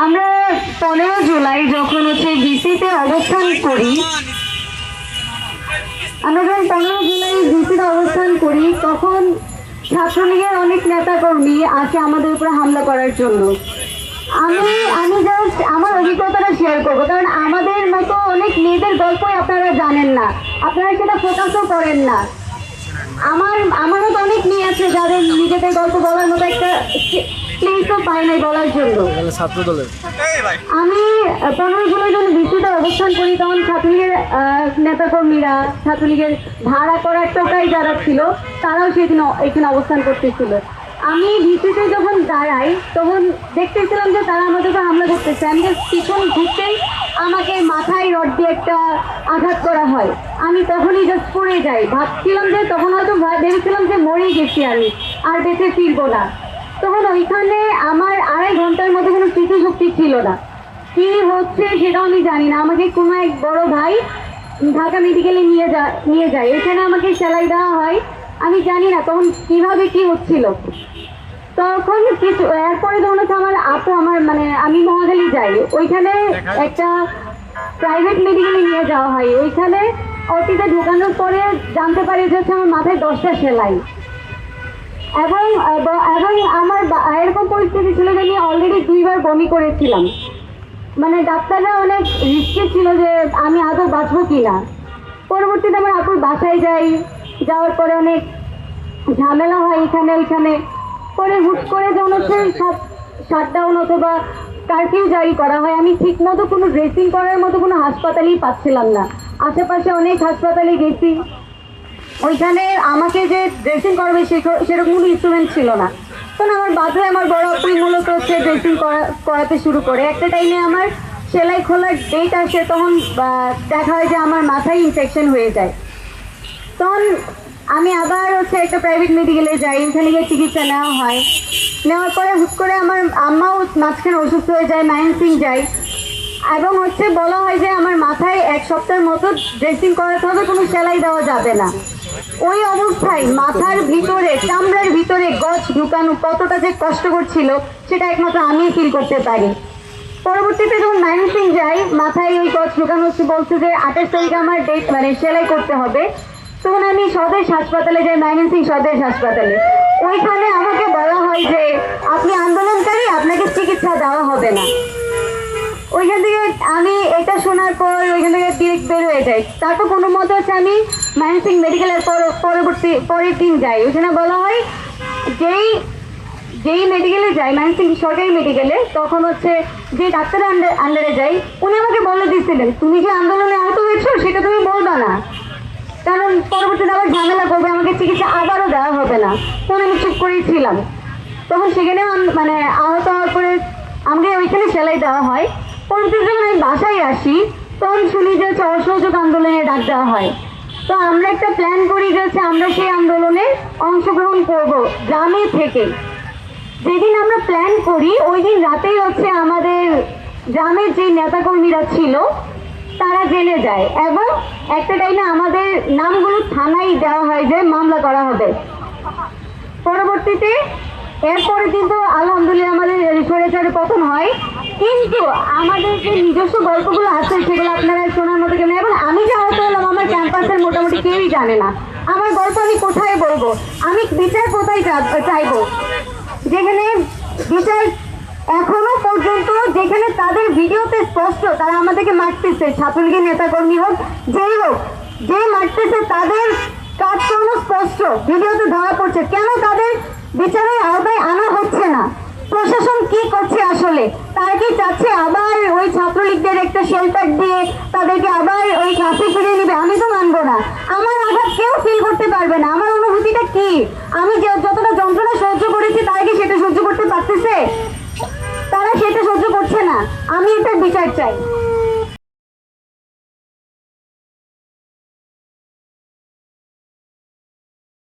আমরা 15 জুলাই যখন হচ্ছে ভিসিতে অবস্থান করি, তখন ছাত্রলীগের অনেক নেতাকর্মী আসে আমাদের উপরে হামলা করার জন্য। আমি জাস্ট আমার অভিজ্ঞতাটা শেয়ার করবো, কারণ আমাদের মতো অনেক মেয়েদের গল্পই আপনারা জানেন না, আপনারা সেটা ফোকাসও করেন না। আমারও তো অনেক মেয়ে আছে যাদের নিজেদের গল্প বলার মতো একটা প্লেসও পাই নাই বলার জন্য। আমি 15 জুলাই যখন ভিসিতে অবস্থান করি, তখন ছাত্রলীগের নেতাকর্মীরা, ছাত্রলীগের ভাড়া করার টোকাই যারা ছিল, তারাও সেদিন এখানে অবস্থান করতেছিল। আমি ভিসিতে যখন দাঁড়াই, তখন দেখতেছিলাম যে তারা আমাদের উপর হামলা করতেছে। আমি পিছন ঘুরতেই আমাকে মাথায় রড দিয়ে একটা আঘাত করা হয়। আমি তখনই জাস্ট পড়ে যাই। ভাবছিলাম যে তখন হয়তো ভেবেছিলাম যে মরেই গেছি, আমি আর বেঁচে ফিরবো না। তখন ওইখানে আমার 2.5 ঘন্টার মধ্যে কোনো স্মৃতিশক্তি ছিল না, কি হচ্ছে সেটাও আমি জানি না। আমাকে কোনো এক বড় ভাই ঢাকা মেডিকেলে নিয়ে যায়। এখানে আমাকে সেলাই দেওয়া হয়, আমি জানি না তখন কিভাবে কি হচ্ছিল। তখন কিছু এরপরে যখন হচ্ছে আমার আপু, আমি মহাখালী যাই, ওইখানে একটা প্রাইভেট মেডিকেলে নিয়ে যাওয়া হয়। ওইখানে অটিতে ঢোকানোর পরে জানতে পারি যে হচ্ছে আমার মাথায় 10টা সেলাই। এবং আমার এরকম পরিস্থিতি ছিল যে আমি অলরেডি 2বার বমি করেছিলাম। ডাক্তাররা অনেক রিস্কে ছিল যে আমি আদৌ বাঁচবো কিনা। পরবর্তীতে আমার আপুর বাসায় যাওয়ার পরে অনেক ঝামেলা হয় ওইখানে। পরে হুট করে যখন হচ্ছে শাটডাউন অথবা কারফিউ জারি করা হয়, আমি ঠিক মতো কোনো ড্রেসিং করার মতো কোনো হাসপাতালেই পাচ্ছিলাম না। আশেপাশে অনেক হাসপাতালে গেছি, ওইখানে আমাকে যে ড্রেসিং করবে সেরকম কোনো ইনস্ট্রুমেন্ট ছিল না। তখন আমার বাধ্য আমার বড় আপুই মূলত হচ্ছে ড্রেসিং করাতে শুরু করে। একটা টাইমে আমার সেলাই খোলার ডেট আসে, তখন দেখা হয় যে আমার মাথায় ইনফেকশন হয়ে যায়। তখন আমি আবার হচ্ছে একটা প্রাইভেট মেডিকেলে যাই, ওখানে গিয়ে চিকিৎসা নেওয়া হয়। নেওয়ার পরে হুট করে আমার আম্মাও মাঝখানে অসুস্থ হয়ে যায়, ময়মনসিংহ যায়। এবং হচ্ছে বলা হয় যে আমার মাথায় 1 সপ্তাহের মতো ড্রেসিং করাতে হবে, কোনো সেলাই দেওয়া যাবে না। ওই অবস্থায় মাথার ভিতরে, চামড়ার ভিতরে গজ ঢুকানো কতটা যে কষ্টকর ছিল, সেটা একমাত্র আমি ফিল করতে পারি। পরবর্তীতে যখন ময়মনসিংহ যাই, মাথায় ওই গজ ঢুকানো হচ্ছে, বলছে যে 28 তারিখে আমার ডেট সেলাই করতে হবে। তখন আমি স্বদেশ হাসপাতালে যাই, ময়মনসিংহ স্বদেশ হাসপাতালে। ওইখানে আমাকে বলা হয় যে আপনি আন্দোলনকারী, আপনাকে চিকিৎসা দেওয়া হবে না। ওইখান থেকে আমি এটা শোনার পর ওইখান থেকে ডিরেক্ট বের হয়ে যাই। তারপর কোনো মতো হচ্ছে আমি ময়মনসিংহ মেডিকেলের পরের দিন যাই। ওইখানে বলা হয় যেই মেডিকেলে যাই, ময়মনসিংহ সরকারি মেডিকেলে, তখন হচ্ছে যে ডাক্তারের আন্ডারে যাই, উনি আমাকে বলে দিচ্ছিলেন তুমি যে আন্দোলনে আহত হয়েছো সেটা তুমি বলবা না, কারণ পরবর্তীতে আবার ঝামেলা করবে, আমাকে চিকিৎসা আবারও দেওয়া হবে না। তখন আমি চুপ করেই ছিলাম। তখন সেখানে আহত হওয়ার পরে আমাকে ওইখানে সেলাই দেওয়া হয়। পরবর্তীতে যখন আমি বাসায় আসি, তখন শুনি যে অসহযোগ আন্দোলনে ডাক দেওয়া হয়। তো আমরা একটা প্ল্যান করি যে আমরা সেই আন্দোলনে অংশগ্রহণ করব গ্রামে থেকে। যেদিন আমরা প্ল্যান করি ওই দিন রাতেই হচ্ছে আমাদের গ্রামের যে নেতাকর্মীরা ছিল তারা জেলে যায়, এবং একটা টাইমে আমাদের নামগুলো থানায় দেওয়া হয় যে মামলা করা হবে। পরবর্তীতে এরপরে কিন্তু আলহামদুলিল্লাহ আমাদের স্বৈরাচারের পতন হয়। কিন্তু আমাদের যে নিজস্ব গল্পগুলো আছে সেগুলো আপনারা শোনার মতো কেন, এবং আমি যে আহত হলাম আমার ক্যাম্পাসের মোটামুটি কেউই জানে না। আমার গল্প আমি কোথায় বলবো, আমি বিচার কোথায় চাইবো, যেখানে বিচার এখনো পর্যন্ত, যেখানে তাদের ভিডিওতে স্পষ্ট তারা আমাদেরকে মারতেছে, ছাত্রলীগের নেতাকর্মী হোক যেই হোক, যে মারতেছে তাদের কাজকর্ম স্পষ্ট ভিডিওতে ধরা পড়ছে। কেন তাদের বিচারের আওতায় আনা হচ্ছে না? প্রশাসন কি করছে আসলে? তারা কি চাচ্ছে আবার ওই ছাত্রলীগদের একটা শেল্টার দিয়ে তাদেরকে আবার ওই ক্লাসে ফিরিয়ে নিবে? আমি তো মানবো না। আমার আঘাত কেউ ফিল করতে পারবে না। আমার অনুভূতিটা কি, আমি যতটা যন্ত্রণা সহ্য করেছি তারা কি সেটা সহ্য করতে পারতেছে? তারা সেটা সহ্য করছে না। আমি এটার বিচার চাই।